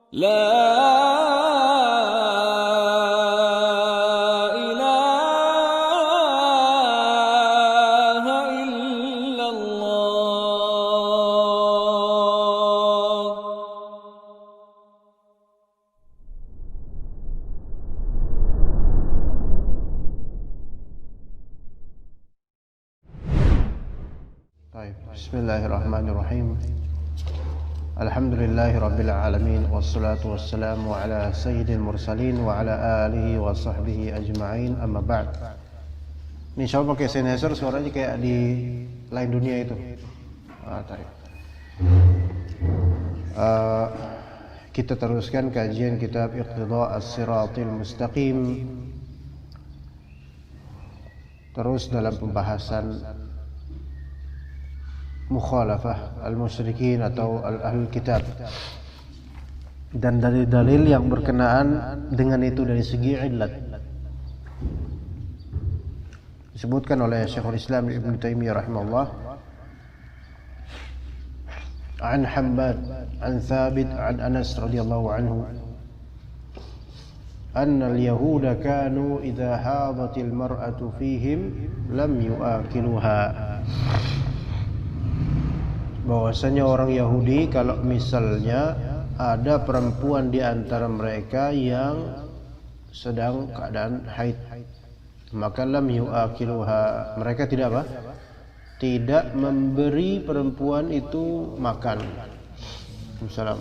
لا إله إلا الله. طيب، بسم الله الرحمن الرحيم. Alhamdulillahi Rabbil Alamin. Wassalatu wassalamu ala sayyidil mursalin wa ala alihi wa sahbihi ajma'in, amma ba'd. Ini insyaallah pakai Sennheiser, suaranya kayak di lain dunia itu. Kita teruskan kajian kitab Iqtida' as-Siratil Mustaqim. Terus dalam pembahasan mukhalafah al-musyrikin atau al-ahlul kitab, dan dalil-dalil yang berkenaan dengan itu dari segi illat. Disebutkan oleh Syekhul Islam Ibn Taimiyah rahimahullah, an Hammad an Thabit an Anas radhiyallahu anhu anna al-yahuda kanu idza hadatil mar'atu fihim lam yu'akiluha. Bahwasanya orang Yahudi kalau misalnya ada perempuan di antara mereka yang sedang keadaan haid, maka lam yu'akiluha, mereka tidak apa? Tidak memberi perempuan itu makan. Salam.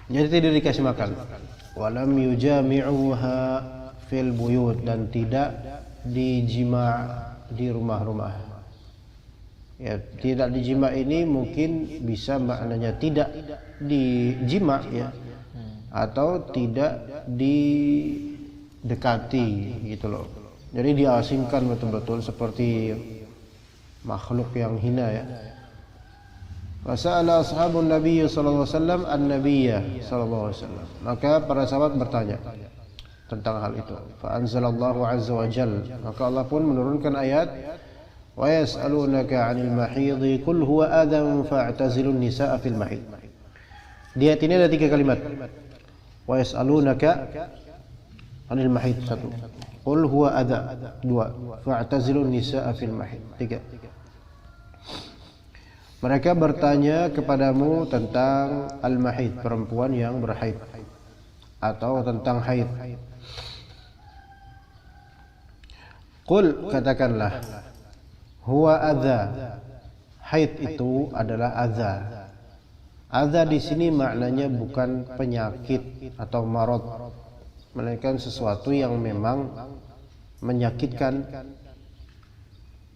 Jadi tidak dikasih makan. Walam yujami'uha fil buyut, dan tidak dijima' di rumah-rumah. Ya, tidak dijima ini mungkin bisa maknanya tidak dijima, ya, atau tidak didekati gitu loh. Jadi diasingkan betul-betul seperti makhluk yang hina, ya. Fasa'ala ashabun Nabi sallallahu alaihi wasallam an-nabiyya sallallahu alaihi wasallam. Maka para sahabat bertanya tentang hal itu. Fa anzalallahu azza wa jalla, maka Allah pun menurunkan ayat, wa yas'alunaka 'anil mahidhi qul huwa adhan fa'tazilun nisaa fil mahid. Di ayat ini ada 3 kalimat. Wa yas'alunaka 'anil mahid, 1. Qul huwa adha, 2. Fa'tazilun nisaa fil mahid, 3. Mereka bertanya kepadamu tentang al-mahid, perempuan yang berhaid, atau tentang haid. Qul, katakanlah, huwa adza, haid itu adalah adza. Adza di sini maknanya bukan penyakit atau marad, melainkan sesuatu yang memang menyakitkan,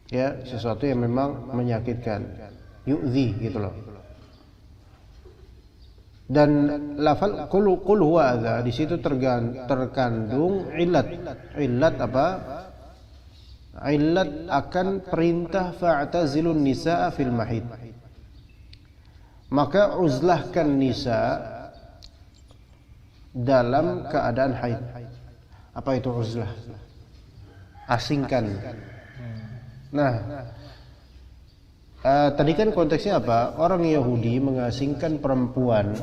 ya, sesuatu yang memang menyakitkan, yu'zi gitu loh. Dan lafal qul huwa adza di situ terkandung illat. Illat apa? Illat akan perintah fa'tazilun nisaa fil mahid. Maka uzlahkan nisa dalam keadaan haid. Apa itu uzlah? Asingkan. Nah, tadi kan konteksnya apa? Orang Yahudi mengasingkan perempuan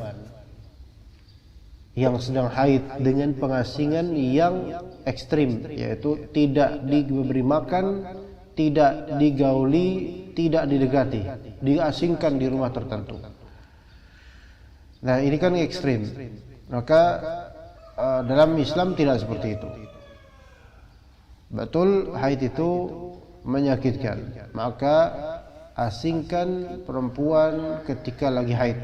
yang sedang haid dengan pengasingan yang ekstrim, yaitu tidak diberi makan, tidak digauli, tidak didekati, diasingkan di rumah tertentu. Nah, ini kan ekstrim. Maka dalam Islam tidak seperti itu. Betul, haid itu menyakitkan, maka asingkan perempuan ketika lagi haid.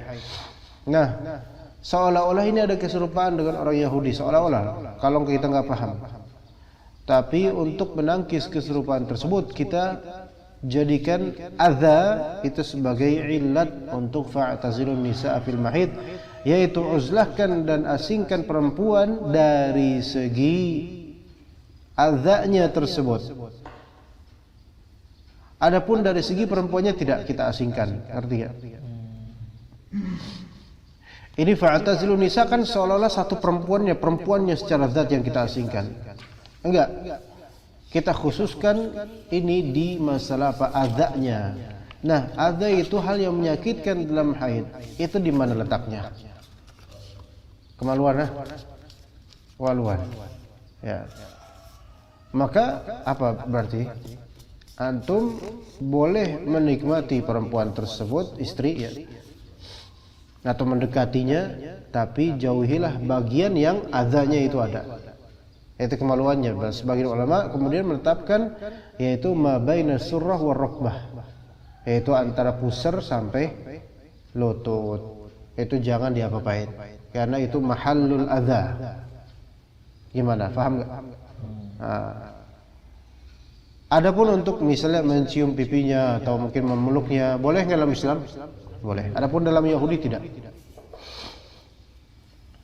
Nah, seolah-olah ini ada keserupaan dengan orang Yahudi, seolah-olah, kalau kita nggak paham. Tapi untuk menangkis keserupaan tersebut, kita jadikan adza itu sebagai illat untuk fa'tazilun nisaa fil mahid, yaitu uzlahkan dan asingkan perempuan dari segi adzanya tersebut. Adapun dari segi perempuannya tidak kita asingkan, artinya. Ini fa'tazilun nisa kan seolah-olah satu perempuannya secara zat yang kita asingkan. Enggak. Kita khususkan ini di masalah apa? Adzanya. Nah, adza itu hal yang menyakitkan dalam haid. Itu di mana letaknya? Kemaluan, kemaluan. Ya. Maka apa berarti? Antum boleh menikmati perempuan tersebut, istri ya, atau mendekatinya, tapi jauhilah bagian yang adzanya itu ada. Itu kemaluannya. Sebagian ulama kemudian menetapkan yaitu ma baina surrah war rukbah, yaitu antara pusar sampai lutut. Itu jangan diapa-apain karena itu mahallul adza. Gimana? Paham enggak? Adapun untuk misalnya mencium pipinya atau mungkin memeluknya, boleh enggak dalam Islam? Boleh. Adapun dalam Yahudi tidak.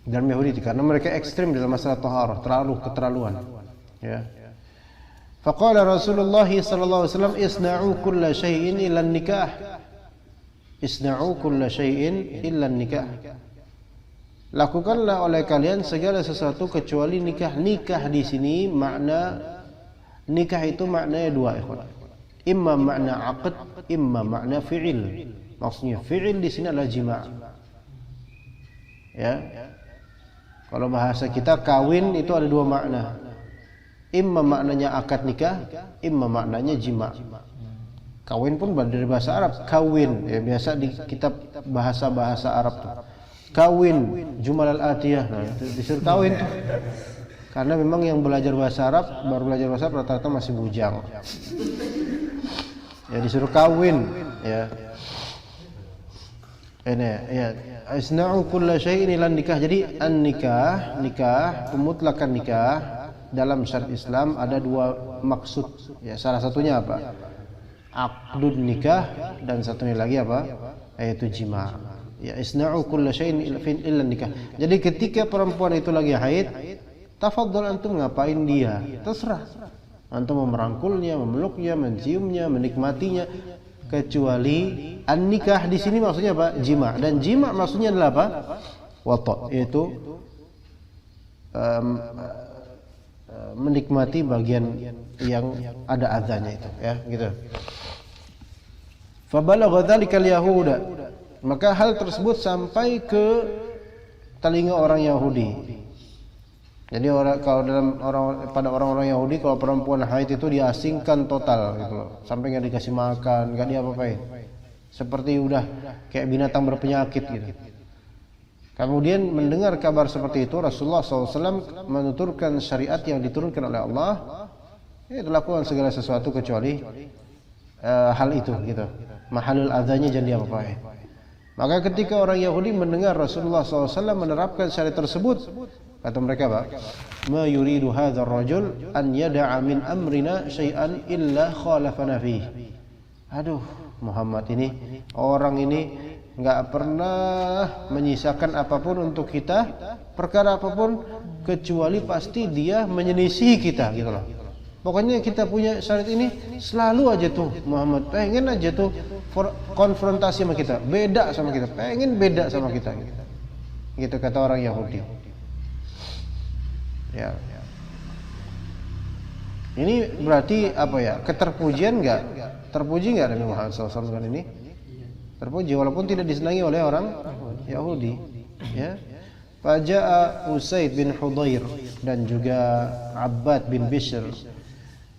Dalam Yahudi karena mereka ekstrim dalam masalah taharah, terlalu keterlaluan. Ya. Faqala Rasulullah sallallahu alaihi wasallam isna'u kulla syai'in illa nikah. Isna'u kulla syai'in illa nikah. Lakukanlah oleh kalian segala sesuatu kecuali nikah. Nikah di sini makna nikah itu maknanya dua, ikhwan. Imma makna aqd, imma makna fi'il. Maksudnya fi'il di sini adalah jima'. Ya. Kalau bahasa kita kawin itu ada dua makna. Imma maknanya akad nikah, imma maknanya jima'. Kawin pun dari bahasa Arab, kawin. Ya biasa di kitab bahasa-bahasa Arab tuh. Kawin, jumal al-atiyah. Nah, disuruh kawin tuh. Karena memang yang belajar bahasa Arab, baru belajar bahasa Arab rata-rata masih bujang. Ya disuruh kawin, ya. Ini ya, isna'u kulla syai'in ila nikah. Jadi an-nikah, pemutlakan nikah dalam syariat Islam ada dua maksud. Ya, salah satunya apa? Aqdun nikah dan satunya lagi apa? Yaitu jima'. Ya, isna'u kulla syai'in illa nikah. Jadi ketika perempuan itu lagi haid, tafadhol antum ngapain dia? Terserah. Antum mau merangkulnya, memeluknya, menciumnya, menikmatinya, kecuali an-nikah di sini maksudnya apa? Jima'. Dan jima' maksudnya adalah apa? Wata', yaitu menikmati bagian yang ada adzanya itu, ya, gitu. Fa balagha dzalikal yahuda. Maka hal tersebut sampai ke telinga orang Yahudi. Jadi kalau pada orang-orang Yahudi, kalau perempuan haid itu diasingkan total gitu loh, sampai nggak dikasih makan, nggak diapa-apain, seperti udah kayak binatang berpenyakit gitu. Kemudian mendengar kabar seperti itu, Rasulullah SAW menuturkan syariat yang diturunkan oleh Allah, itu lakukan segala sesuatu kecuali hal itu gitu. Mahalul adzanya jangan diapa-apain. Maka ketika orang Yahudi mendengar Rasulullah SAW menerapkan syariat tersebut, kata mereka apa? Ma yuridu hadzal rajul an yada'a min amrina syai'an illa khalafana fihi. Aduh, Muhammad ini, orang ini enggak pernah menyisakan apapun untuk kita, perkara apapun, kecuali pasti dia menyelisih kita gitu loh. Pokoknya kita punya syariat ini selalu aja tuh Muhammad pengen aja tuh konfrontasi sama kita, beda sama kita, pengen beda sama kita gitu kata orang Yahudi. Ya. Ini berarti apa ya? Keterpujian enggak? Terpuji enggak Nabi Muhammad SAW dengan ini? Terpuji walaupun tidak disenangi oleh orang Yahudi, ya. Faja'a Usaid bin Hudhair dan juga Abbad bin Bishr.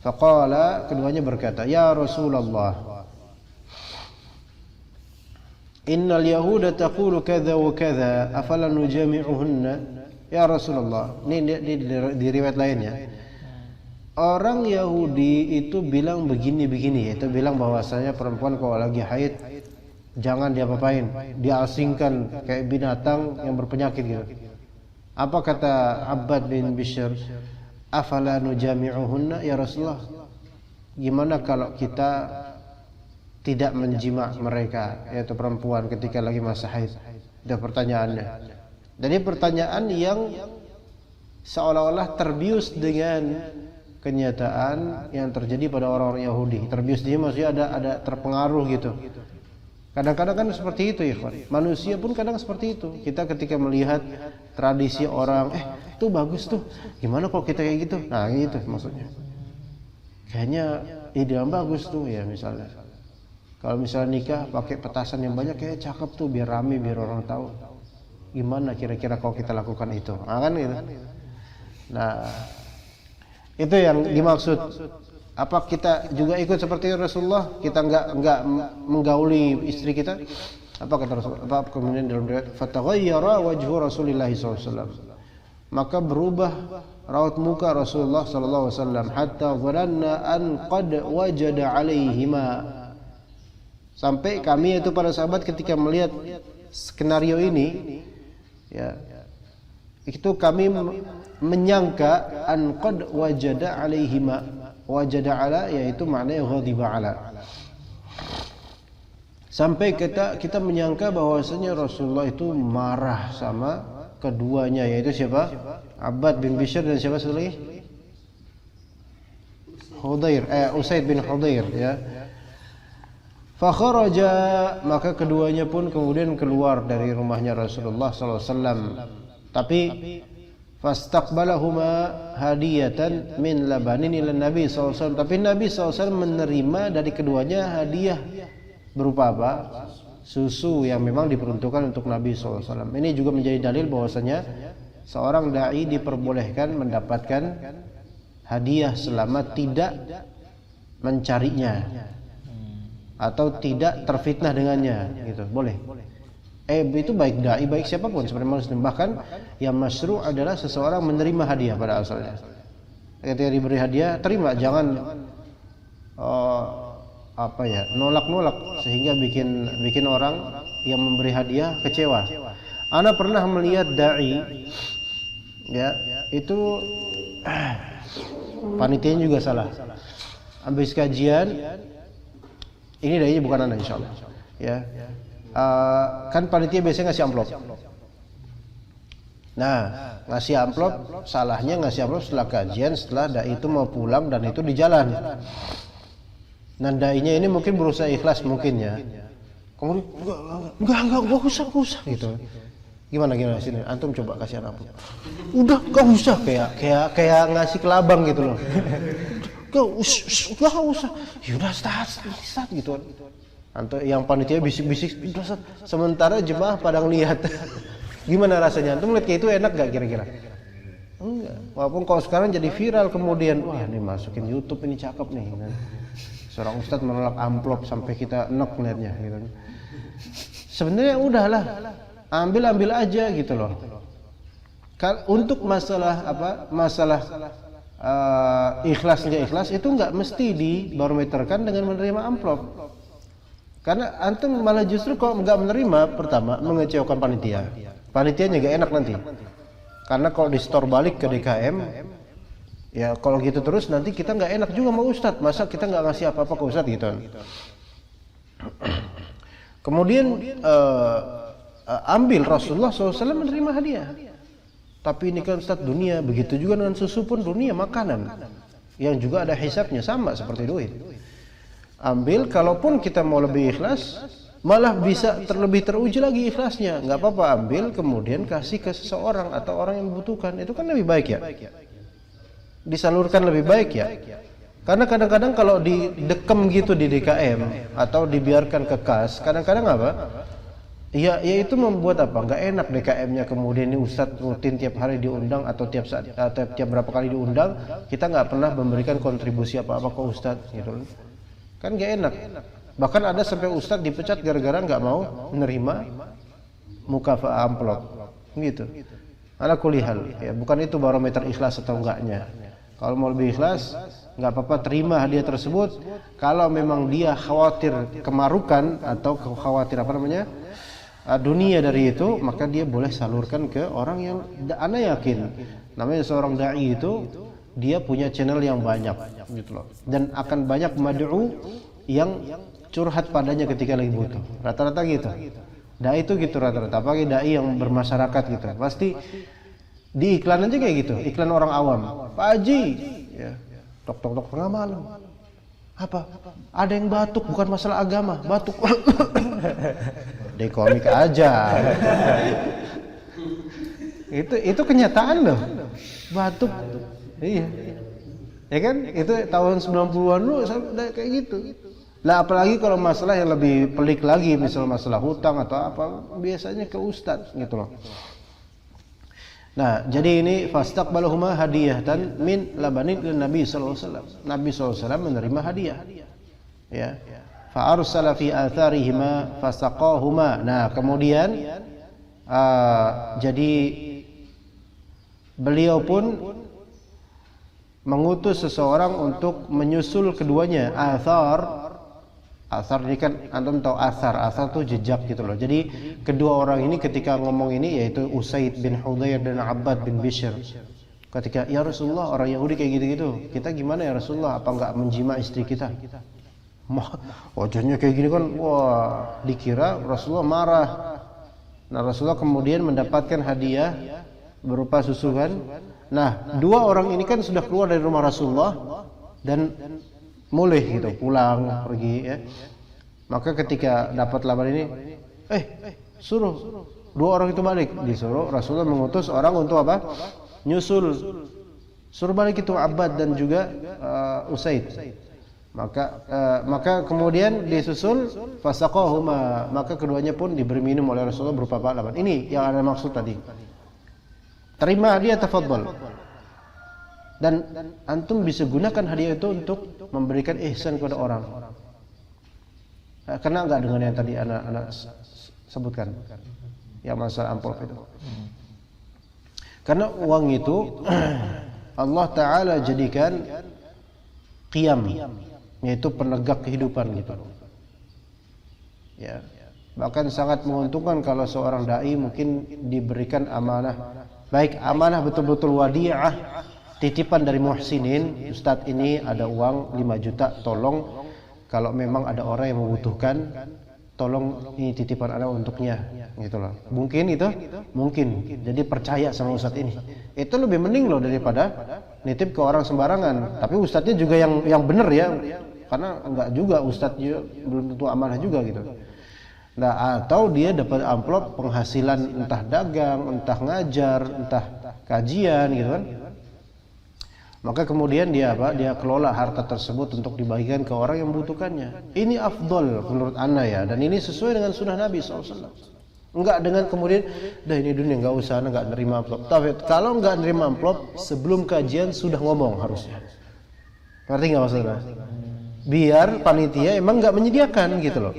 Faqala, keduanya berkata, "Ya Rasulullah, innal yahuda taqulu kadza wa kadza, afala nujami'uhunna?" Ya Rasulullah, ini di riwayat lainnya, orang Yahudi itu bilang begini-begini, yaitu bilang bahwasanya perempuan kalau lagi haid jangan diapa-apain, diasingkan kayak binatang yang berpenyakit gitu. Apa kata Abbad bin Bishr? Afala nujami'uhunna ya Rasulullah? Gimana kalau kita tidak menjima' mereka, yaitu perempuan ketika lagi masa haid? Itu pertanyaannya. Jadi pertanyaan yang seolah-olah terbius dengan kenyataan yang terjadi pada orang-orang Yahudi. Terbius dia maksudnya ada terpengaruh gitu. Kadang-kadang kan seperti itu ya, manusia pun kadang seperti itu. Kita ketika melihat tradisi orang, itu bagus tuh, gimana kalau kita kayak gitu? Nah gitu maksudnya. Kayaknya ide yang bagus tuh ya misalnya. Kalau misalnya nikah pakai petasan yang banyak, kayak cakep tuh, biar rame, biar orang tahu. Gimana kira-kira kalau kita lakukan itu? Nah, kan gitu. Nah, itu yang dimaksud. Apa kita juga ikut seperti Rasulullah? Kita enggak menggauli istri kita? Apa kata Rasulullah? Apa kemudian dalam riwayat fataghayyara wajhu Rasulillah sallallahu alaihi wasallam. Maka berubah raut muka Rasulullah sallallahu alaihi wasallam hatta dhanna an qad wajada alaihima. Sampai kami itu para sahabat ketika melihat skenario ini, ya, itu kami menyangka an qad wajada alaihima. Wajada ala yaitu maknanya ghadiba ala. Sampai kita menyangka bahwasanya Rasulullah itu marah sama keduanya, yaitu siapa? Abbad bin Bishr dan siapa satu lagi? Usaid bin Hudayr, ya. Fa kharaja, maka keduanya pun kemudian keluar dari rumahnya Rasulullah sallallahu alaihi wasallam. Tapi fastaqbalahuma hadiyatan min labanin ila Nabi sallallahu alaihi wasallam. Tapi Nabi sallallahu alaihi wasallam menerima dari keduanya hadiah berupa apa? Susu yang memang diperuntukkan untuk Nabi sallallahu alaihi wasallam. Ini juga menjadi dalil bahwasanya seorang dai diperbolehkan mendapatkan hadiah selama tidak mencarinya atau tidak terfitnah dengannya, gitu. Boleh. Itu baik dai, baik siapapun seperti muslim. Bahkan yang masyru' adalah seseorang menerima hadiah pada asalnya. Ketika diberi hadiah, terima, jangan nolak-nolak sehingga bikin orang yang memberi hadiah kecewa. Ana pernah melihat dai, ya, itu panitianya juga salah. Habis kajian, ini dai bukan ana insyaallah, ya. Kan panitia biasanya ngasih amplop. Nah, ngasih amplop, salahnya ngasih amplop setelah kajian, setelah dai itu mau pulang dan itu di jalan. Nah, dai-nya ini mungkin berusaha ikhlas mungkin ya. Kemudian enggak usah gitu. Gimana sini? Antum coba kasih amplop. Udah enggak usah, kayak ngasih kelabang gitu loh. Enggak usah. Yaudah start gitu. Antum yang panitia bisik-bisik, sementara jemaah pada ngelihat. Gimana rasanya? Antum lihat kayak itu enak gak kira-kira? Enggak. Walaupun kalau sekarang jadi viral kemudian, wah ini masukin YouTube ini cakep nih. Seorang ustadz menolak amplop sampai kita enak lihatnya gitu. Sebenarnya udahlah, ambil aja gitu loh. Untuk masalah ikhlas itu nggak mesti dibarometerkan dengan menerima amplop. Karena antum malah justru kalau nggak menerima, pertama mengecewakan panitia. Panitianya nggak enak nanti. Karena kalau di store balik ke DKM, ya kalau gitu terus nanti kita nggak enak juga sama Ustadz. Masa kita nggak ngasih apa-apa ke Ustadz gitu. Kemudian ambil Rasulullah SAW menerima hadiah. Tapi ini kan Ustadz dunia, begitu juga dengan susu pun dunia, makanan yang juga ada hisabnya, sama seperti duit. Ambil, kalaupun kita mau lebih ikhlas, malah bisa terlebih teruji lagi ikhlasnya. Nggak apa-apa, ambil kemudian kasih ke seseorang atau orang yang membutuhkan. Itu kan lebih baik ya. Disalurkan lebih baik ya. Karena kadang-kadang kalau didekem gitu di DKM atau dibiarkan ke kas, kadang-kadang apa? Ya itu membuat apa? Nggak enak DKM-nya. Kemudian ini Ustadz rutin tiap hari diundang atau tiap berapa kali diundang, kita nggak pernah memberikan kontribusi apa-apa ke Ustadz gitu. Kan nggak enak. Bahkan ada sampai Ustadz dipecat gara-gara nggak mau menerima mukafa'ah amplop gitu. Ala kulli hal, ya bukan itu barometer ikhlas atau enggaknya. Kalau mau lebih ikhlas, nggak apa-apa, terima hadiah tersebut. Kalau memang dia khawatir kemarukan atau khawatir dunia dari itu, maka dia boleh salurkan ke orang yang ana yakin namanya seorang dai itu dia punya channel yang banyak gitu loh, dan akan banyak mad'u yang curhat padanya ketika lagi butuh. Rata-rata gitu. Dai itu gitu rata-rata, apalagi dai yang bermasyarakat gitu. Pasti di iklan aja kayak gitu, iklan orang awam. Pak Haji, ya, tok tengah malam. Apa? Ada yang batuk, bukan masalah agama, batuk. Di komik aja. Itu kenyataan loh. Batuk. Iya. Ya kan? Itu tahun 90-an lu kayak gitu. Lah apalagi kalau masalah yang lebih pelik lagi, misal masalah hutang atau apa, biasanya ke ustaz gitu loh. Nah, jadi ini fastaqbaluhuma hadiyatan min labanin lin Nabi sallallahu alaihi wasallam. Nabi sallallahu alaihi wasallam menerima hadiah. Ya. Fa arsala fi atharihima fasaqahuma. Nah, kemudian jadi beliau pun mengutus seseorang untuk menyusul keduanya. Athar ini kan antum tahu asar tuh jejak gitu loh. Jadi kedua orang ini ketika ngomong ini, yaitu Usaid bin Hudayr dan Abbad bin Bishr, ketika ya Rasulullah orang Yahudi kayak gitu-gitu, kita gimana ya Rasulullah, apa enggak menjima istri kita? Wajahnya kayak gini kan, wah, dikira Rasulullah marah. Nah, Rasulullah kemudian mendapatkan hadiah berupa susuhan. Nah, dua orang ini kan sudah keluar dari rumah Rasulullah dan mulai gitu pulang pergi ya. Maka ketika dapat laporan ini, suruh dua orang itu balik. Disuruh Rasulullah mengutus orang untuk apa? Nyusul. Suruh balik itu Abbad dan juga Usaid. Maka kemudian disusul fasaqahuma, maka keduanya pun diberi minum oleh Rasulullah berupa laban. Ini yang ada maksud tadi. Terima hadiah, tafadhal. Dan antum bisa gunakan hadiah itu untuk memberikan ihsan kepada orang. Kena enggak dengan yang tadi anak sebutkan? Yang masalah amplop itu. Karena uang itu Allah Ta'ala jadikan qiyam, yaitu penegak kehidupan gitu. Ya. Bahkan sangat menguntungkan kalau seorang dai mungkin diberikan amanah, baik amanah betul-betul wadi'ah, titipan dari muhsinin, Ustadz ini ada uang 5 juta, tolong kalau memang ada orang yang membutuhkan, tolong ini titipan Anda untuknya, gitu loh. Mungkin itu? Mungkin. Jadi percaya sama Ustadz ini. Itu lebih mending loh daripada nitip ke orang sembarangan. Tapi Ustadznya juga yang benar ya, karena enggak juga Ustadz juga belum tentu amanah juga gitu. Nah, atau dia dapat amplop penghasilan entah dagang, entah ngajar, entah kajian gitu kan. Maka kemudian dia kelola harta tersebut untuk dibagikan ke orang yang membutuhkannya. Ini afdol menurut ana ya, dan ini sesuai dengan sunnah Nabi SAW. Enggak dengan kemudian, dah ini dunia enggak usah, enggak nerima amplop. Tapi kalau enggak nerima amplop, sebelum kajian sudah ngomong harusnya. Ngerti enggak maksudnya? Biar panitia emang enggak menyediakan gitu loh.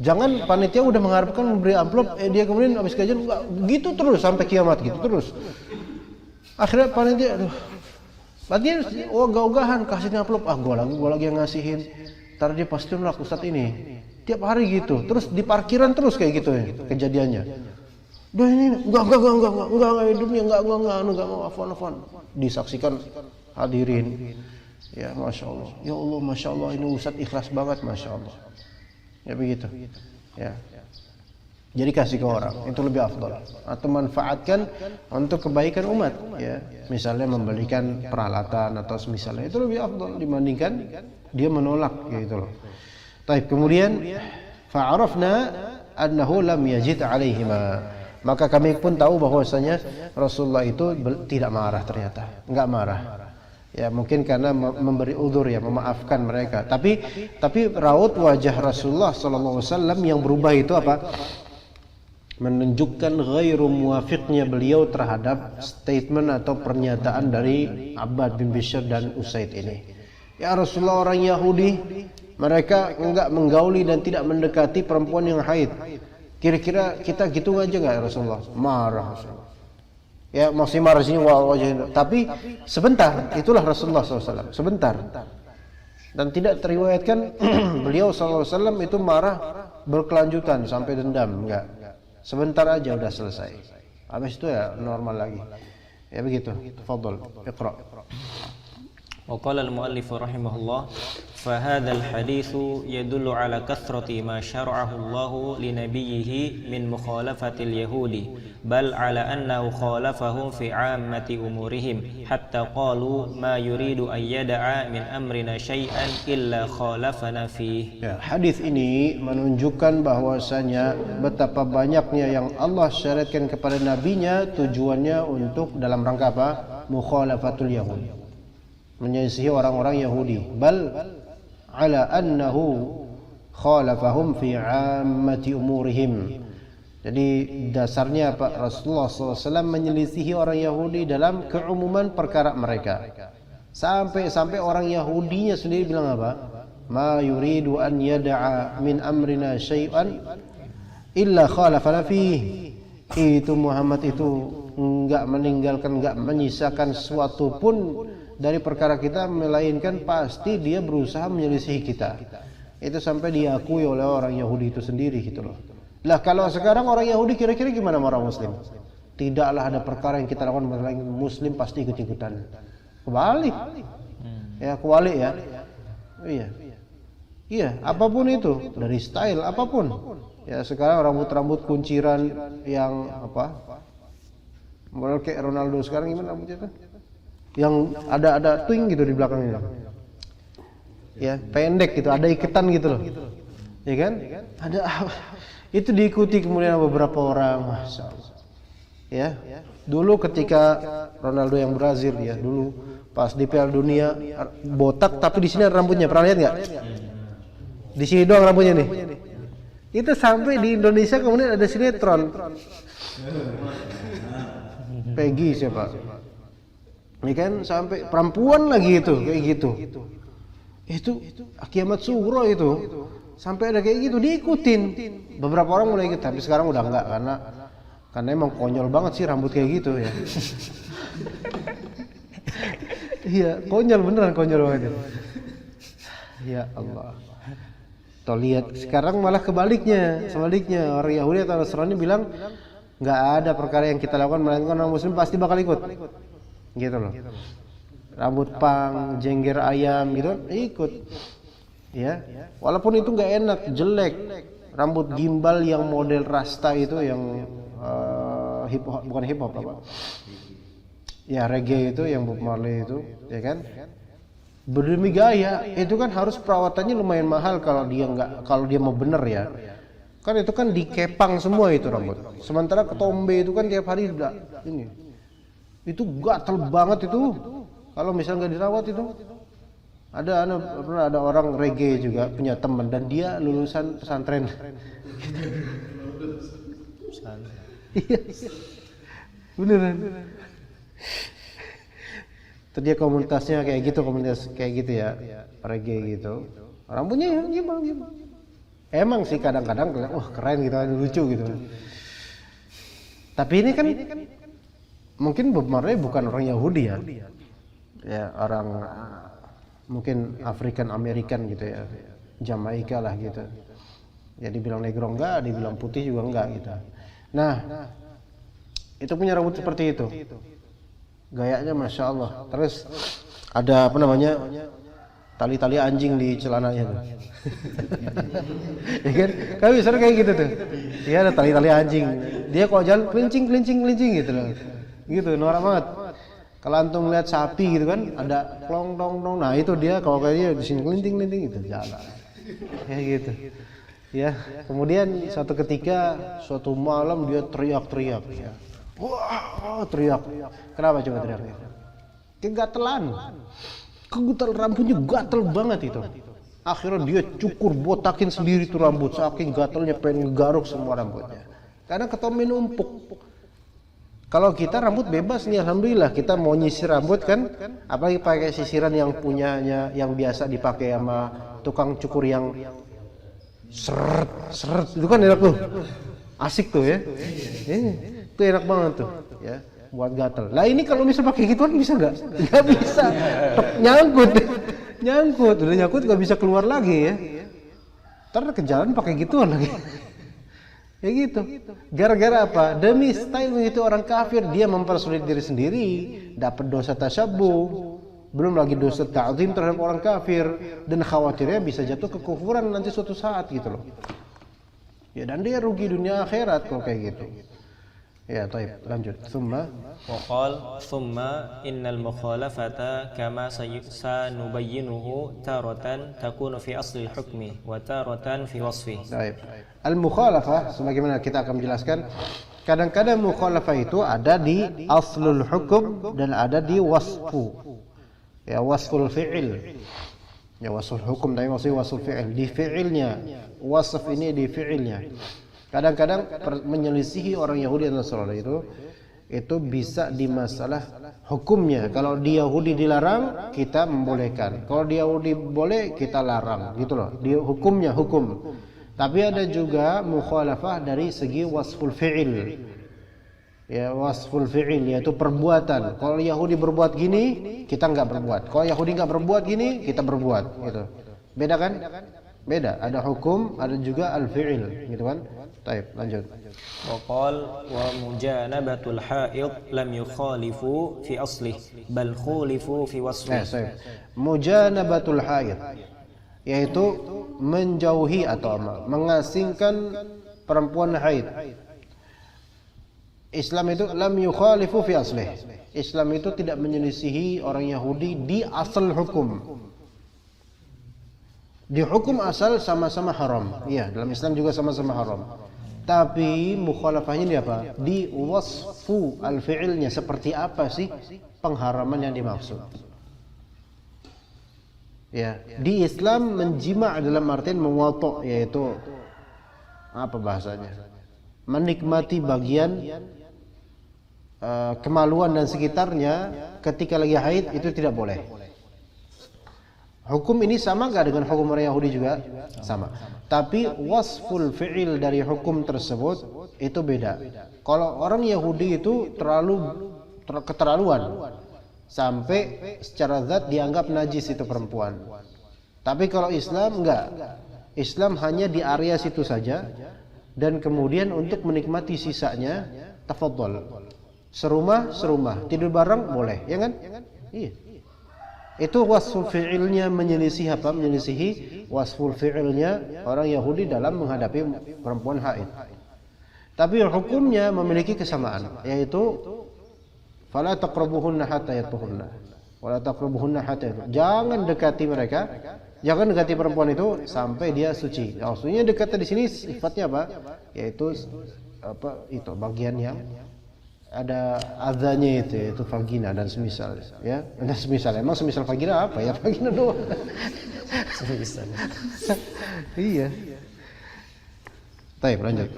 Jangan panitia udah mengharapkan memberi amplop, dia kemudian habis kajian enggak, gitu terus sampai kiamat gitu terus. Akhirnya panitia, aduh, latihan ogah-ogahan kasih amplop, gua lagi yang ngasihin. Ntar dia pasti nolak Ustadz ini. Tiap hari gitu. Terus di parkiran terus kayak gitu ya kejadiannya. Duh ini enggak hidupnya enggak mau afwan. Disaksikan hadirin. Ya Masya Allah. Ya Allah Masya Allah, ini Ustadz ikhlas banget Masya Allah. Ya begitu. Ya. Jadi kasih ke orang, itu lebih afdal. Atau manfaatkan untuk kebaikan umat, ya. Misalnya membelikan peralatan atau misalnya, itu lebih afdal dibandingkan dia menolak, gitu loh. Baik, kemudian fa'arafna annahu lam yajid 'alaihima. Maka kami pun tahu bahwasanya Rasulullah itu tidak marah ternyata, enggak marah. Ya mungkin karena memberi udzur ya, memaafkan mereka. Tapi raut wajah Rasulullah sallallahu alaihi wasallam yang berubah itu apa? Menunjukkan ghairu muwafiqnya beliau terhadap statement atau pernyataan dari Abbad bin Bishr dan Usaid ini. Ya Rasulullah, orang Yahudi mereka enggak menggauli dan tidak mendekati perempuan yang haid. Kira-kira kita gitu aja enggak ya Rasulullah? Marah Rasulullah. Ya masih marah sini wajah, tapi sebentar, itulah Rasulullah SAW, sebentar. Dan tidak teriwayatkan beliau SAW itu marah berkelanjutan sampai dendam, enggak. Sebentar aja udah selesai. Habis itu ya normal lagi. Ya begitu. Tafadhol, Iqra. وقال المؤلف رحمه الله فهذا الحديث يدل على كثرة ما شرعه الله لنبيه من مخالفة اليهود بل على أنه خالفهم في عامة أمورهم حتى قالوا ما يريد أن يدع من أمرنا شيئا إلا خالفنا فيه. Ya, hadis ini menunjukkan bahwasanya betapa banyaknya yang Allah syariatkan kepada nabinya tujuannya untuk dalam rangka apa? Mukhalafatul Yahud, menyelisihi orang-orang Yahudi. Bal ala annahu khalafahum fi 'ammati umurihim. Jadi dasarnya Pak Rasulullah SAW menyelisihi orang Yahudi dalam keumuman perkara mereka. Sampai orang Yahudinya sendiri bilang apa? Ma yuridu an yada'a min amrina syai'an illa khalafana fihi. Itu Muhammad itu enggak meninggalkan, enggak menyisakan sesuatu pun dari perkara kita, melainkan pasti dia berusaha menyelisihi kita. Itu sampai diakui oleh orang Yahudi itu sendiri gitu loh. Lah kalau sekarang orang Yahudi kira-kira gimana sama orang Muslim? Tidaklah ada perkara yang kita lakukan Muslim pasti ikut-ikutan. Kebalik. Ya, kebalik ya. Iya. Iya, apapun itu, dari style apapun. Ya, sekarang rambut-rambut kunciran yang apa? Model kayak Ronaldo sekarang gimana rambutnya tuh? Yang ada twing gitu di belakangnya. Ya, pendek gitu, ada iketan gitu loh. Ya kan? Ada itu diikuti kemudian beberapa orang, Masya Allah. Ya, dulu ketika Ronaldo yang Brazil ya, dulu pas di Piala Dunia botak tapi di sini ada rambutnya, pernah lihat nggak? Di sini doang rambutnya nih. Itu sampai di Indonesia kemudian ada sinetron. Peggy siapa? Ini kan sampai perempuan lagi itu kayak gitu. Itu kiamat sugro itu. Sampai ada kayak gitu diikutin. Beberapa orang mulai ikut, tapi sekarang udah enggak karena emang konyol banget sih rambut kayak gitu ya. Iya, konyol beneran, konyol banget. Ya Allah. Tuh lihat, sekarang malah sebaliknya orang Yahudi atau Nasrani bilang nggak ada perkara yang kita lakukan melainkan orang Muslim pasti bakal ikut, gitu loh. Rambut pang, jengger ayam gitu ikut, ya. Walaupun itu nggak enak, jelek. Rambut gimbal yang model rasta itu yang hip hop, bukan hip hop apa? Ya reggae itu yang Bob Marley itu, ya kan? Berdemi gaya itu kan harus perawatannya lumayan mahal kalau dia mau bener ya. Kan itu kan dikepang semua itu rambut. Sementara ketombe itu kan tiap hari udah ini. Itu gatel banget itu. Kalau misalnya nggak dirawat itu. Pernah ada orang reggae juga punya teman dan dia lulusan pesantren. Iya. Beneran. Terus dia komunitas kayak gitu ya, reggae gitu. Rambutnya ya gimana? Emang sih kadang-kadang keren gitu, lucu gitu. Tapi ini kan mungkin Bob Marley bukan orang Yahudi ya. Ya orang mungkin African American gitu ya. Jamaika lah gitu. Ya dibilang negro enggak, dibilang putih juga enggak gitu. Nah, itu punya rambut seperti itu. Gayanya Masya Allah. Terus ada tali-tali anjing di celananya tuh. Ya kan? Kan bisa kayak gitu tuh. Dia ada tali-tali anjing. Dia kalau jalan kelincing gitu loh. Gitu, norak banget. Kalau antum lihat sapi gitu kan, ada klong dong. Nah, itu dia kalau kayak dia di sini kelinting gitu jalan. Kayak gitu. Ya, kemudian suatu malam dia teriak-teriak ya. Wah, teriak. Kenapa coba teriaknya? Kegatelan. Kegatal rambutnya gatel banget itu. Akhirnya dia cukur, botakin sendiri tuh rambut. Saking gatelnya pengen ngegaruk semua rambutnya. Karena ketombe numpuk. Kalau kita rambut bebas nih, alhamdulillah kita mau nyisir rambut kan, apalagi pakai sisiran yang punyanya, yang biasa dipakai sama tukang cukur yang seret, itu kan enak tuh. Asik tuh ya. Itu enak banget tuh, ya, buat gatel. Lah ini kalau misal pakai gituan bisa nggak? Nggak bisa. Nyangkut, udah nyangkut nggak bisa keluar lagi ya. Ntar ke jalan pakai gituan lagi. Ya gitu. Gara-gara apa? Demi style itu orang kafir dia mempersulit diri sendiri, dapat dosa tasyabbuh, belum lagi dosa ta'zim terhadap orang kafir, dan khawatirnya bisa jatuh ke kufuran nanti suatu saat gitu loh. Ya dan dia rugi dunia akhirat kalau kayak gitu. Ya, baik, lanjut. Tsumma waqal thumma innal mukhalafata kama sanubayyinuhu taratan takunu fi asli al-hukmi wa taratan fi wasfi. Baik. Al-mukhalafah sebagaimana kita akan menjelaskan, kadang-kadang mukhalafah itu ada di aslul hukum dan ada di wasfu. Ya, wasful fi'il. Ya wasful hukum tapi maksudnya wasful fi'il, di fi'ilnya. Wasf ini di fi'ilnya. Kadang-kadang menyelisihi orang Yahudi dan Nasrani itu bisa di masalah hukumnya. Kalau di Yahudi dilarang, kita membolehkan. Kalau di Yahudi boleh, kita larang. Gitu loh. Di hukumnya hukum. Tapi ada juga mukhalafah dari segi wasful fi'il. Ya, wasful fi'il yaitu perbuatan. Kalau Yahudi berbuat gini, kita enggak berbuat. Kalau Yahudi enggak berbuat gini, kita berbuat gitu. Beda kan? Beda. Ada hukum, ada juga al-fi'il, gitu kan? Baik, lanjut. وقال ومجانبة الحائض لم يخالفوا في أصله بل خولفوا في وصفه. Mujanabatul haid yaitu menjauhi atau mengasingkan perempuan haid. Islam itu lam yukhalifu fi aslih. Islam itu tidak menyelisihi orang Yahudi di asal hukum. Di hukum asal sama-sama haram. Iya, dalam Islam juga sama-sama haram. Tapi mukhalafahnya di apa? Di wasfu al-fi'ilnya, seperti apa sih pengharaman yang dimaksud. Ya, di Islam menjima' dalam artian mewatok, yaitu apa bahasanya? Menikmati bagian kemaluan dan sekitarnya ketika lagi haid itu tidak boleh. Hukum ini sama enggak dengan hukum orang Yahudi juga? Sama. Tapi wasful fi'il dari hukum tersebut itu beda. Kalau orang Yahudi itu keterlaluan sampai secara zat dianggap najis itu perempuan. Tapi kalau Islam enggak. Islam hanya di area situ saja dan kemudian untuk menikmati sisanya tafadhol. Serumah, tidur bareng boleh, ya kan? Iya. Itu wasful fi'ilnya menyelisihi apa? Menyelisihi wasful fi'ilnya orang Yahudi dalam menghadapi perempuan haid. Tapi hukumnya memiliki kesamaan, yaitu fala taqrabuhunna hatta yatuhunna. Wala taqrabuhunna hatta. Jangan dekati mereka, jangan dekati perempuan itu sampai dia suci. Maksudnya dekat di sini sifatnya apa? Yaitu apa? Itu bagian yang ada azanya itu vagina dan semisal, ya. Dan semisal, emang semisal vagina apa ya? Vagina doang. Semisal. Iya. Baik, lanjut.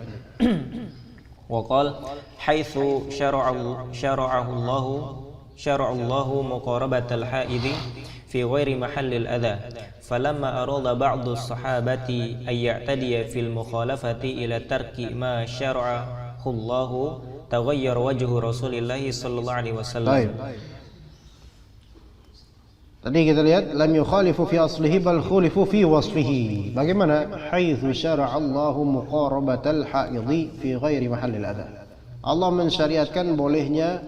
وقال حيث شرع الله مقاربة الحائض في غير محل الأذى فلما أراد بعض الصحابة أن يعتدي في المخالفة إلى ترك ما شرعه الله تغير وجه رسول الله صلى الله عليه وسلم. Tadi kita lihat lam yukhalifu fi aslihi bal khulifu fi wasfihi. Bagaimana? Haitsu syara'a Allahu muqarabatal haidhi fi ghairi mahallil adha. Allah mensyariatkan bolehnya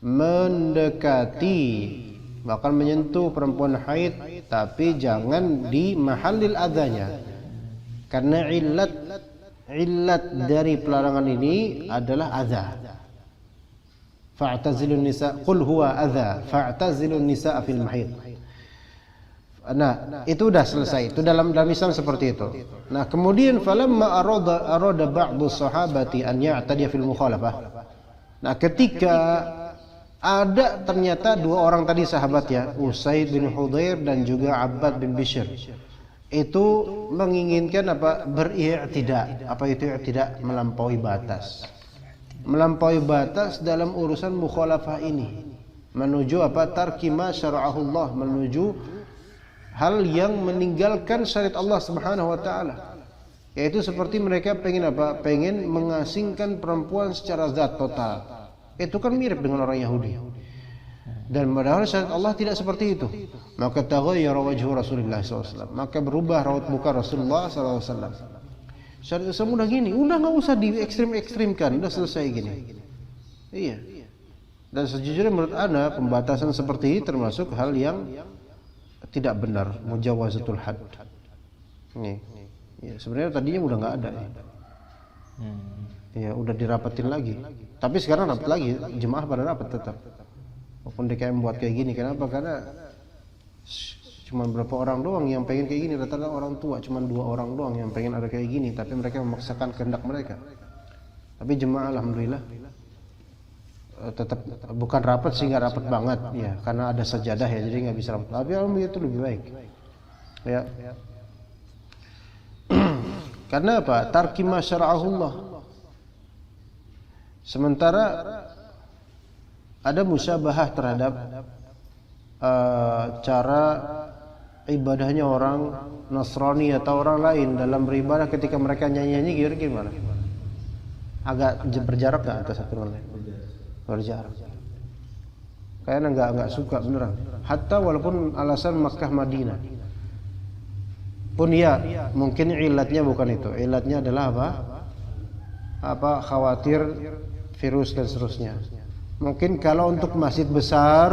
mendekati bahkan menyentuh perempuan haid tapi jangan di mahallil adanya. Karena illat dari pelarangan ini adalah adha. Fa'tazilun nisa qul huwa adha fa'tazilun nisa fil mahid. Nah, itu sudah selesai. Itu dalam Islam seperti itu. Nah, kemudian falamma arada ba'du sahabati an ya'tadiya fil mukhalafah. Nah, ketika ada ternyata dua orang tadi sahabat ya, Usaid bin Hudhair dan juga Abbad bin Bishr. Itu menginginkan apa? Beri'tidak. Apa itu i'tidak? Melampaui batas. Melampaui batas dalam urusan mukhalafah ini menuju apa? Tarki ma syara'ahu Allah, menuju hal yang meninggalkan syariat Allah Subhanahu wa taala. Yaitu seperti mereka pengen apa? Pengen mengasingkan perempuan secara zat total. Itu kan mirip dengan orang Yahudi. Dan padahal syariat Allah tidak seperti itu. Maka taghayyara wajhu Rasulullah SAW. Maka berubah raut muka Rasulullah SAW. Syariat Islam udah gini, udah nggak usah diekstrim-ekstrimkan, udah selesai gini. Iya. Dan sejujurnya menurut ana pembatasan seperti ini termasuk hal yang tidak benar, mujawazatul had. Nih, ya, sebenarnya tadinya udah nggak ada. Ya, udah dirapatin lagi. Tapi sekarang rapat lagi, jemaah pada rapat tetap. Walaupun DKM buat kayak gini, kenapa? Karena cuma berapa orang doang yang pengen kayak gini, rata-rata orang tua, cuma 2 orang doang yang pengen ada kayak gini, tapi mereka memaksakan kehendak mereka. Tapi jemaah alhamdulillah tetap bukan rapat sih, nggak rapat banget ya, karena ada sajadah ya, jadi nggak bisa rapat. Tapi alhamdulillah itu lebih baik. Ya. Karena apa? Tarki ma syara'ahullah. Sementara ada musyabahah terhadap cara ibadahnya orang Nasrani atau orang lain dalam beribadah ketika mereka nyanyi-nyanyi gimana? Agak berjarak nggak antara satu sama lain? Berjarak. Kayaknya nggak suka beneran. Hatta walaupun alasan Makkah Madinah pun ya, mungkin ilatnya bukan itu. Ilatnya adalah apa? Khawatir virus dan seterusnya. Mungkin kalau untuk masjid besar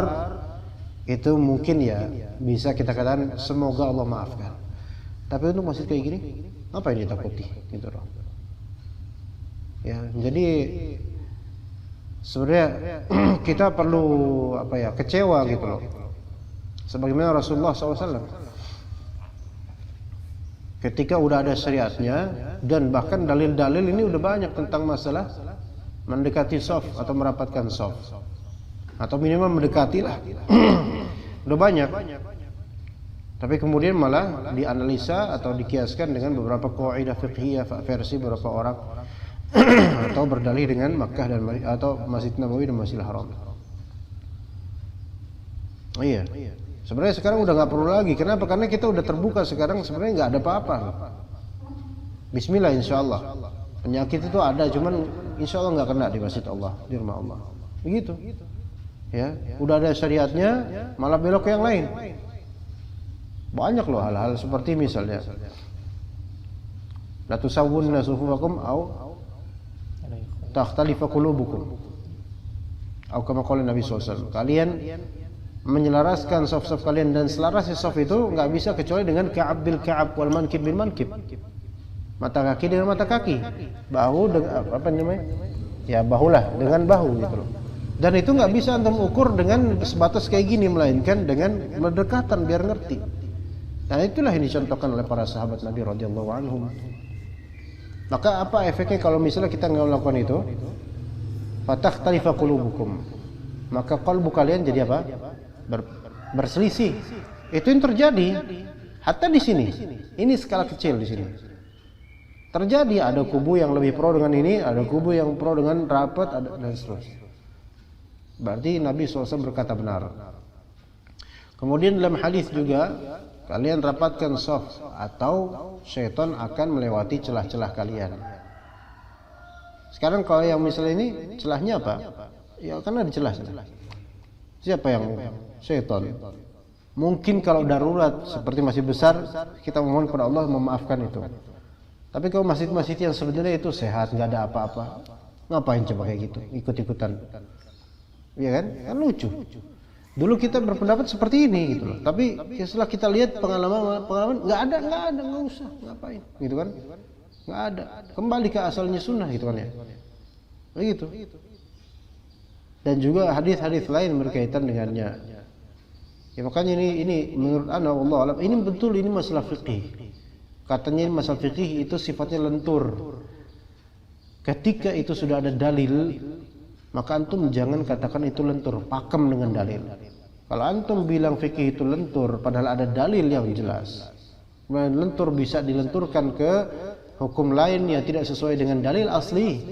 itu mungkin ya bisa kita katakan semoga Allah maafkan. Tapi untuk masjid kayak gini, apa yang ditakuti? Gitu loh. Ya, jadi sebenarnya kita perlu kecewa gitu loh. Sebagaimana Rasulullah SAW ketika udah ada syariatnya dan bahkan dalil-dalil ini udah banyak tentang masalah mendekati shaf atau merapatkan shaf atau minimal mendekati lah. Udah banyak. Tapi kemudian malah dianalisa atau dikiaskan dengan beberapa kaidah fiqhiyah versi beberapa orang atau berdalih dengan Makkah dan atau Masjid Nabawi dan Masjidil Haram. Iya. Sebenarnya sekarang udah nggak perlu lagi. Kenapa? Karena kita udah terbuka sekarang. Sebenarnya nggak ada apa-apa. Bismillah, insya Allah. Penyakit itu ada, cuman insya Allah nggak kena di masjid Allah, di rumah Allah. Begitu. Ya, udah ada syariatnya, malah belok ke yang lain. Banyak loh hal-hal seperti misalnya, la tusawwunna sufufakum au takhtalifa qulubukum. Atau kama qala Nabi SAW. Kalian menyelaraskan saf-saf kalian, dan selarasnya saf itu nggak bisa kecuali dengan ka'ab bil ka'ab wal mankib bil mankib. Mata kaki dengan mata kaki, bahu dengan apa namanya? Ya bahulah dengan bahu gitu loh. Dan itu nggak bisa antum ukur dengan sebatas kayak gini, melainkan dengan berdekatan biar ngerti. Nah itulah yang dicontohkan oleh para sahabat Nabi radhiyallahu anhum. Maka apa efeknya kalau misalnya kita nggak melakukan itu? Fatakhtalifa qulubukum. Maka qalbu kalian jadi apa? Berselisih. Itu yang terjadi. Hatta di sini. Ini skala kecil di sini. Terjadi ada kubu yang lebih pro dengan ini, ada kubu yang pro dengan rapat, dan seterusnya. Berarti Nabi SAW berkata benar. Kemudian dalam hadis juga, kalian rapatkan shaf atau syaitan akan melewati celah-celah kalian. Sekarang kalau yang misalnya ini celahnya apa? Ya karena ada celah. Siapa yang syaitan? Mungkin kalau darurat seperti masih besar, kita memohon kepada Allah memaafkan itu. Tapi kalau masjid-masjid yang sebenarnya itu sehat, nggak ada apa-apa, ngapain coba kayak gitu, ikut-ikutan? Iya kan? Kan lucu. Dulu kita berpendapat seperti ini gitu loh. Tapi setelah kita lihat pengalaman nggak ada, nggak usah, ngapain? Gitu kan? Nggak ada. Kembali ke asalnya sunnah gitu kan ya. Begitu. Dan juga hadis-hadis lain berkaitan dengannya. Ya makanya ini menurut ana Allah alam, ini betul, ini masalah fikih. Katanya masalah fikih itu sifatnya lentur. Ketika itu sudah ada dalil, maka antum jangan katakan itu lentur, pakem dengan dalil. Kalau antum bilang fikih itu lentur, padahal ada dalil yang jelas. Lentur bisa dilenturkan ke hukum lain yang tidak sesuai dengan dalil asli,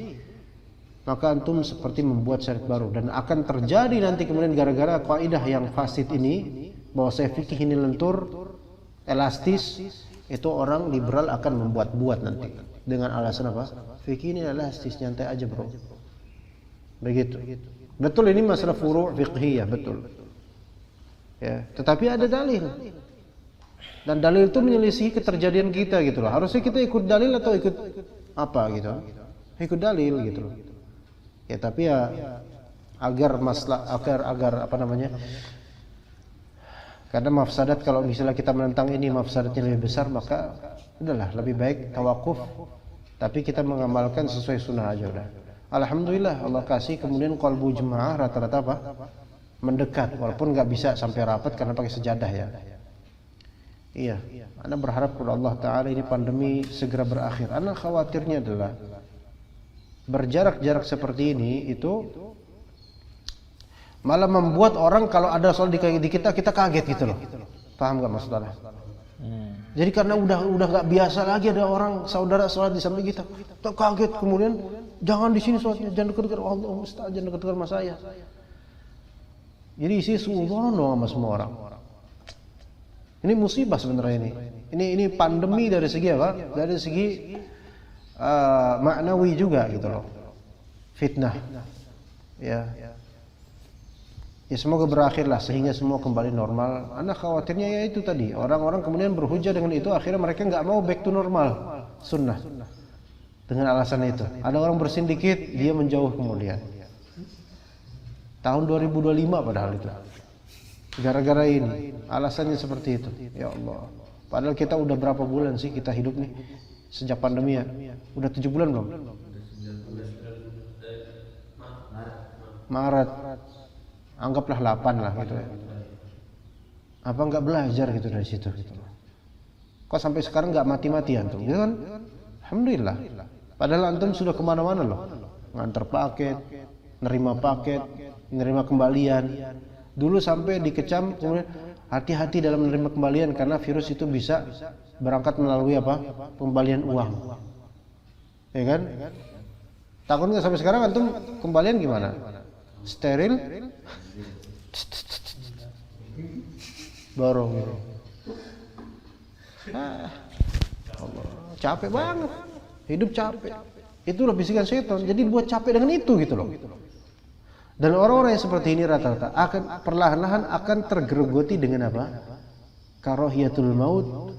maka antum seperti membuat syariat baru. Dan akan terjadi nanti kemudian gara-gara kaidah yang fasid ini, bahwa saya fikih ini lentur, elastis, itu orang liberal akan membuat-buat nanti dengan alasan apa? Fikih ini elastis, nyantai aja bro. Begitu. Betul, ini masalah furu' fiqhiyah, betul. Ya, tetapi ada dalil. Dan dalil itu menyelisihi keterjadian kita gitu loh. Harusnya kita ikut dalil atau ikut apa gitu? Ikut dalil gitu loh. Ya tapi ya agar apa namanya? Karena mafsadat, kalau misalnya kita menentang ini mafsadatnya lebih besar, maka udahlah lebih baik tawakuf. Tapi kita mengamalkan sesuai sunnah aja udah. Alhamdulillah Allah kasih kemudian qalbu jemaah rata-rata apa? Mendekat, walaupun nggak bisa sampai rapat karena pakai sejadah ya. Iya, Anda berharap kepada Allah Ta'ala ini pandemi segera berakhir. Anda khawatirnya adalah berjarak-jarak seperti ini itu malah membuat orang kalau ada soal di kita kaget gitu loh. Paham nggak maksud Anda? Jadi karena udah nggak biasa lagi ada orang saudara sholat di samping kita, kita kaget kemudian jangan di sini sholatnya, jangan dekat-dekat Allah Ustaz, jangan dekat-dekat sama saya. Jadi isi suudzon dong sama semua orang. Ini musibah sebenarnya ini. Ini pandemi dari segi apa? Dari segi maknawi juga gitu loh. Fitnah. Ya. Ya semoga berakhirlah sehingga semua kembali normal. Anak khawatirnya ya itu tadi, orang-orang kemudian berhujah dengan itu, akhirnya mereka nggak mau back to normal, sunnah. Dengan alasan itu, ada orang bersin dikit, dia menjauh kemudian. Tahun 2025 padahal itu. Gara-gara ini, alasannya seperti itu. Ya Allah. Padahal kita udah berapa bulan sih kita hidup nih sejak pandemi ya? Udah 7 bulan belum? Maret. Anggaplah 8 lah gitu ya. Apa nggak belajar gitu dari situ gitu. Kok sampai sekarang nggak mati-mati antum gitu kan? Alhamdulillah. Padahal antum sudah kemana-mana loh. Ngantar paket, nerima kembalian. Dulu sampai dikecam kemudian hati-hati dalam menerima kembalian karena virus itu bisa berangkat melalui apa? Pembalian uang. Ya kan? Takut nggak sampai sekarang antum kembalian gimana? Steril? Borong. Allah, capek banget. Hidup capek. Itulah bisikan setan. Jadi buat capek dengan itu gitu loh. Dan orang-orang yang seperti ini rata-rata akan perlahan-lahan akan tergerogoti dengan apa? Karahiyatul maut,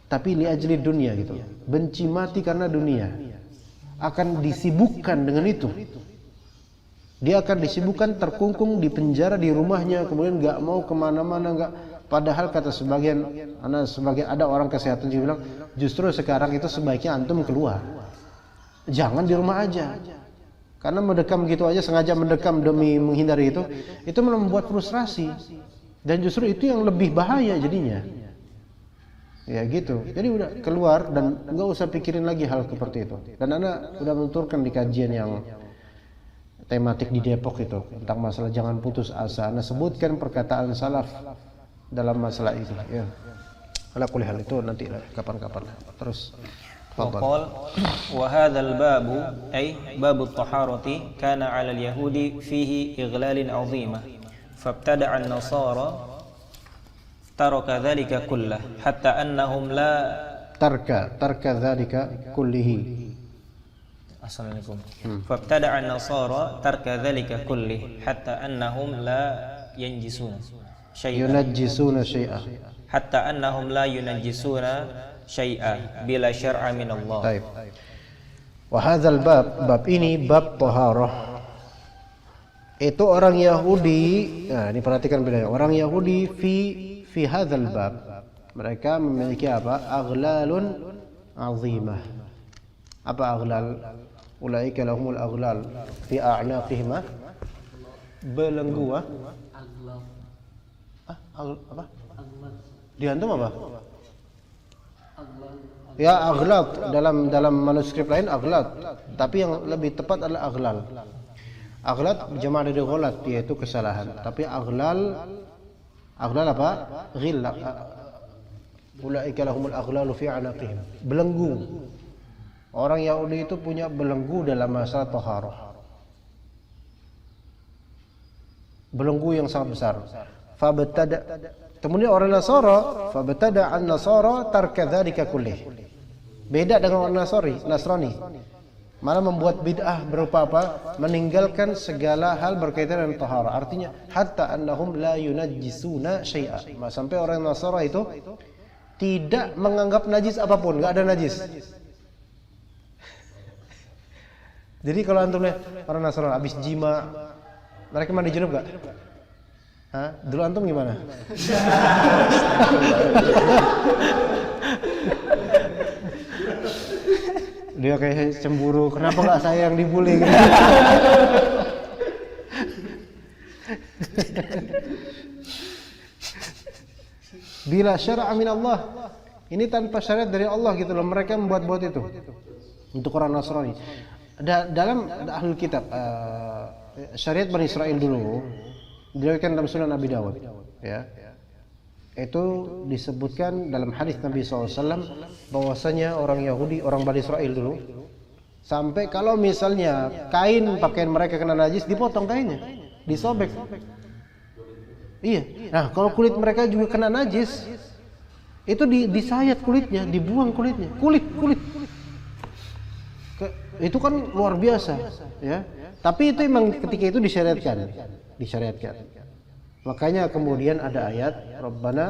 tapi li ajli dunia gitu. Benci mati karena dunia. Akan disibukkan dengan itu. Dia akan disibukkan terkungkung di penjara di rumahnya, kemudian nggak mau kemana-mana, nggak. Padahal kata sebagian ada orang kesehatan juga bilang justru sekarang itu sebaiknya antum keluar, jangan di rumah aja, karena mendekam gitu aja sengaja mendekam demi menghindari itu malah membuat frustrasi dan justru itu yang lebih bahaya jadinya. Ya gitu, jadi udah keluar dan nggak usah pikirin lagi hal seperti itu. Dan Anda udah menuturkan di kajian yang tematik di Depok itu tentang masalah jangan putus asa. Anda sebutkan perkataan salaf dalam masalah itu. Ya. Ala kulli hal itu nanti kapan-kapan. Terus. وقال وهذا الباب أي باب الطهارة كان على اليهود فيه إغلال عظيمة فابتدع النصارى ترك ذلك كله حتى أنهم لا ترك ذلك كله. Assalamualaikum. فابتدع النصارى ترك ذلك كله حتى أنهم لا ينجسون شيئا حتى أنهم لا ينجسون شيئا بلا شرع من الله. طيب. وهذا bab ini bab taharah. Itu orang Yahudi, nah ini perhatikan bedanya. Orang Yahudi fi hadzal bab mereka memiliki apa? Aghlalun azimah. Apa aghlal? Ulaika lahumul aghlal fi a'naqihim. Belenggu apa? Di antum apa? Ya aghlal dalam manuskrip lain aghlal, tapi yang lebih tepat adalah aghlal. Aghlal jama' dari ghalat yaitu kesalahan. Tapi aghlal apa? Ghil. Ulaika lahumul aghlalu fi a'naqihim. Belenggu. Orang Yahudi itu punya belenggu dalam masalah taharah. Belenggu yang sangat besar. Kemudian orang Nasara, fabtada an-Nasara tarka dzalika kullih. Beda dengan orang Nasrani. Malah membuat bid'ah berupa apa? Meninggalkan segala hal berkaitan dengan taharah. Artinya hatta annahum la yunajjisuna syai'a. Sampai orang Nasara itu tidak menganggap najis apapun, enggak ada najis. Jadi kalau antum lihat orang Nasrani habis jima, mereka mandi junub enggak? Hah? Dulu antum gimana? Dia kayak cemburu, kenapa enggak saya yang dibully gitu. Bila syara' min Allah. Ini tanpa syariat dari Allah gitu loh. Mereka membuat-buat itu. Untuk orang Nasrani. Dalam Ahlul Kitab syariat Bani Israel dulu diriwayatkan dalam Sunan Abi Dawud ya. itu disebutkan dalam hadis Nabi SAW bahwasanya orang Yahudi, orang Bani Israel dulu, sampai kalau misalnya kain pakaian mereka kena najis, dipotong kainnya, disobek. Iya. Nah, kalau kulit mereka juga kena najis, itu disayat kulitnya, dibuang kulitnya, kulit. Itu kan luar biasa, ya. Tapi itu memang ketika itu disyariatkan. Makanya kemudian ada ayat Rabbana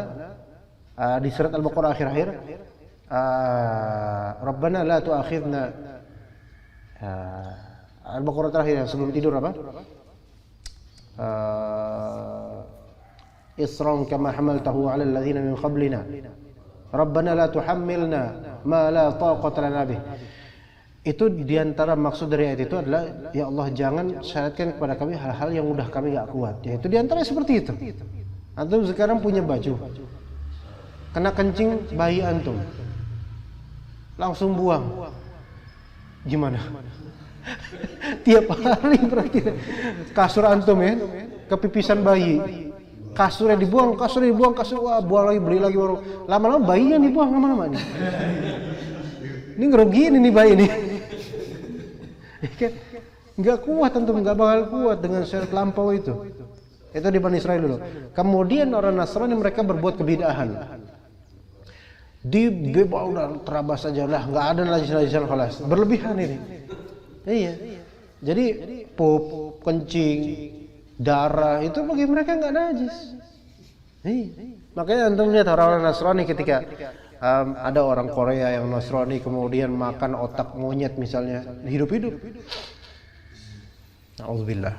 di surat Al-Baqarah akhir-akhir, Rabbana la tu'akhidna, Al-Baqarah terakhir sebelum tidur apa? Isran kama hamaltahu 'ala alladhina min qablina. Rabbana la tuhammilna ma la taqata lana bih. Itu diantara maksud dari ayat itu adalah, ya Allah jangan syaratkan kepada kami hal-hal yang udah kami gak kuat. Ya itu diantara seperti itu. Antum sekarang punya baju, kena kencing bayi antum, langsung buang. Gimana? Tiap hari berarti kasur antum ya, kepipisan bayi, kasurnya dibuang, wah buang lagi, beli lagi baru. Lama-lama bayinya dibuang kemana-mana nih. Ini ngerugiin ini bayi nih. Nggak kuat antum, nggak bakal kuat dengan syarat lampau itu. Itu di Bani Israel dulu. Kemudian orang Nasrani mereka berbuat kebidahan. Di bebau udah terabas saja lah, nggak ada najis-najisan kelas. Berlebihan ini. Iya. Jadi pup, kencing, darah itu bagi mereka nggak najis. Iya. Makanya antum lihat orang-orang Nasrani ketika ada orang Korea yang Nasrani kemudian makan otak monyet misalnya, hidup-hidup. Nauzubillah.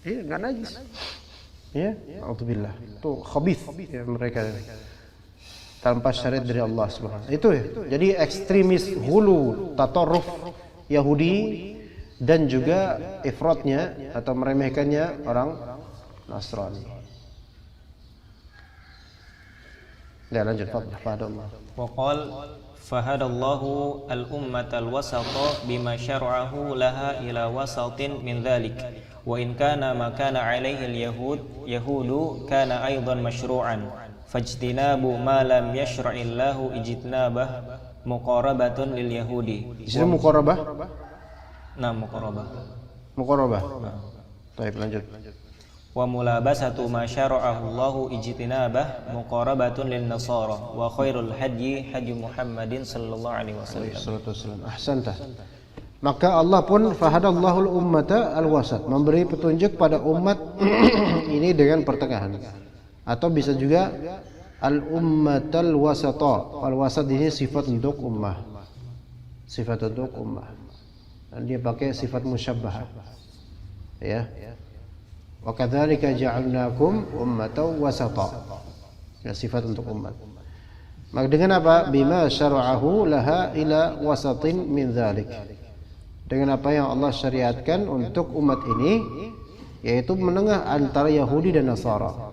Iya, enggak najis. Ya, nauzubillah. Itu khabith ya mereka. Tanpa syariat dari Allah Subhanahu. Itu ya. Jadi ekstremis hulu tatarruf Yahudi dan juga ifratnya atau meremehkannya orang Nasrani. Ya lanjut pada Allah. Waqal fahadallahu al-ummatal wasata bima syar'ahu laha ila wasatin min dhalik wa in kana ma kana alaihi al-yahudu kana aidan masyru'an fajtinabu ma lam yashra'illahu ijtinabah muqarabatun lil yahudi. Istilah muqarabah? Nah, muqarabah. Baik, lanjut. Wa mulabasatu ma syara'ahu Allahu ijtinabah muqarabatun lin nasara wa khairul hadyi hadyu Muhammadin sallallahu alaihi wasallam. Ahsanta. Maka Allah pun fahadallahu al-ummata al-wasat, memberi petunjuk pada umat ini dengan pertengahan. Atau bisa juga al-ummatal wasata. Al-wasat ini sifat untuk ummah. Dan dia pakai sifat musyabbahah. Ya. Wa kadzalika ja'alnakum ummatan wasata. Ya, sifat untuk umat. Maka dengan apa? Bima syara'ahu laha ila wasatin min dzalik. Dengan apa yang Allah syariatkan untuk umat ini, yaitu menengah antara Yahudi dan Nasara.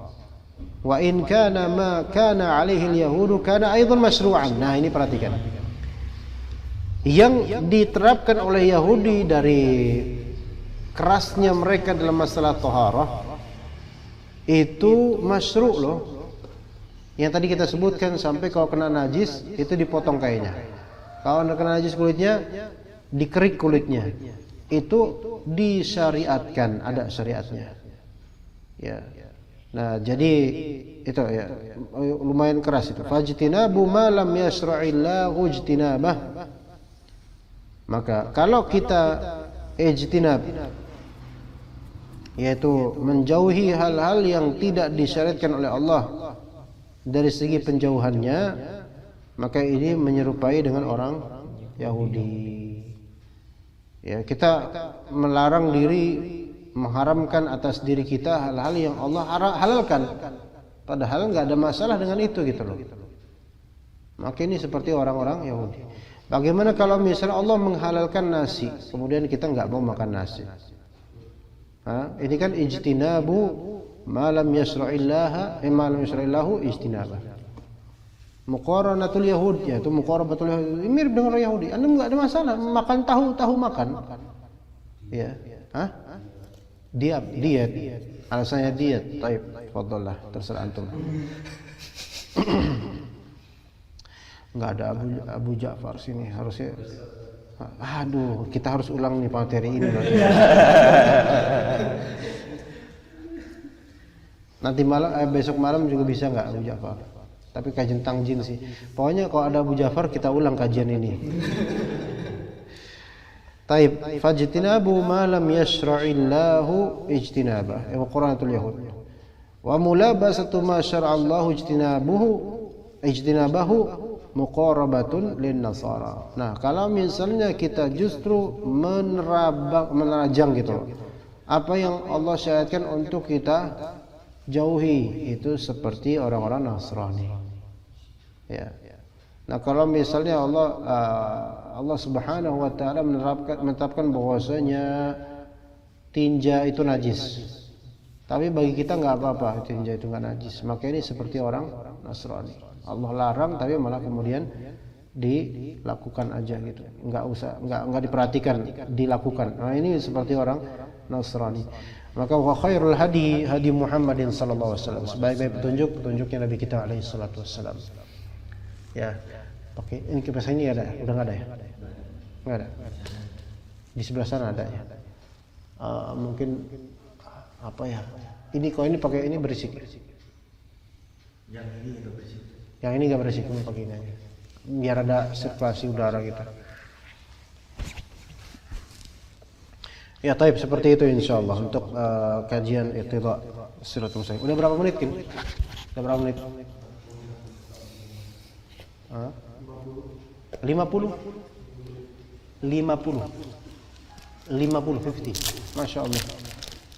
Wa in kana ma kana alaihi al-yahudu kana aidan masyru'an. Nah, ini perhatikan. Yang diterapkan oleh Yahudi dari kerasnya mereka dalam masalah taharah itu masyru' loh. Yang tadi kita sebutkan sampai kalau kena najis itu dipotong kainnya. Kalau kena najis kulitnya dikerik kulitnya. Itu disyariatkan, ada syariatnya. Ya. Nah, jadi itu ya lumayan keras itu. Fajtinabu ma lam yasra'illahu ijtinabah. Maka kalau kita ijtinab, yaitu menjauhi hal-hal yang tidak disyariatkan oleh Allah dari segi penjauhannya, maka ini menyerupai dengan orang Yahudi. Ya, kita melarang diri, mengharamkan atas diri kita hal-hal yang Allah halalkan, padahal nggak ada masalah dengan itu gitu loh. Maka ini seperti orang-orang Yahudi. Bagaimana kalau misalnya Allah menghalalkan nasi, kemudian kita nggak mau makan nasi? Ini kan ijtinabu ma lam yasra'illahu ijtinabah. Muqaranatul Yahud, yaitu muqarabatul Yahud, mirip dengan orang Yahudi. Anda nggak ada masalah makan tahu makan. Ya. diet. Alasannya diet. Taib, fadhallah, terserah antum. Enggak ada Abu Ja'far sini, harusnya. Aduh, kita harus ulang nih materi ini nanti. Nanti malam, besok malam juga bisa nggak Abu Ja'far? Tapi kajian tangjin sih. Pokoknya kalau ada Abu Ja'far kita ulang kajian ini. Taib, fajtinabu ma lam yashra'illahu ijtinabah. Wa Qur'anatul Yahud. Wa mulabasatu ma syara'allahu ijtinabahu muqarabatun lin nasara. Nah, kalau misalnya kita justru menerajang gitu, apa yang Allah syariatkan untuk kita jauhi, itu seperti orang-orang Nasrani. Ya. Nah, kalau misalnya Allah Subhanahu wa taala menetapkan bahwasanya tinja itu najis, tapi bagi kita nggak apa-apa tinja itu nggak najis, maka ini seperti orang Nasrani. Allah larang tapi malah kemudian dilakukan aja gitu, nggak diperhatikan, dilakukan. Nah, ini seperti orang Nasrani. Maka wa khairul hadi Muhammadin sallallahu alaihi wasallam, sebaik-baik petunjuknya Nabi kita alaihi salatu wassalam. Ya. Oke, ini kipas ini ada, udah nggak ada ya? Nggak ada. Di sebelah sana ada ya. Mungkin apa ya? Ini kalau ini pakai ini berisik. Yang ini nggak berisik. Yang ini nggak berisik, ini pakai ini aja. Biar ada sirkulasi udara kita. Ya, taib, seperti itu insyaallah untuk kajian Iqtida Shiratal Mustaqim. Udah berapa menit, Kim? Udah berapa menit? 50. 50. Masya Allah.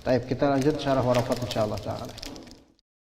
Taib, kita lanjut syarah warafat insyaallah ta'ala.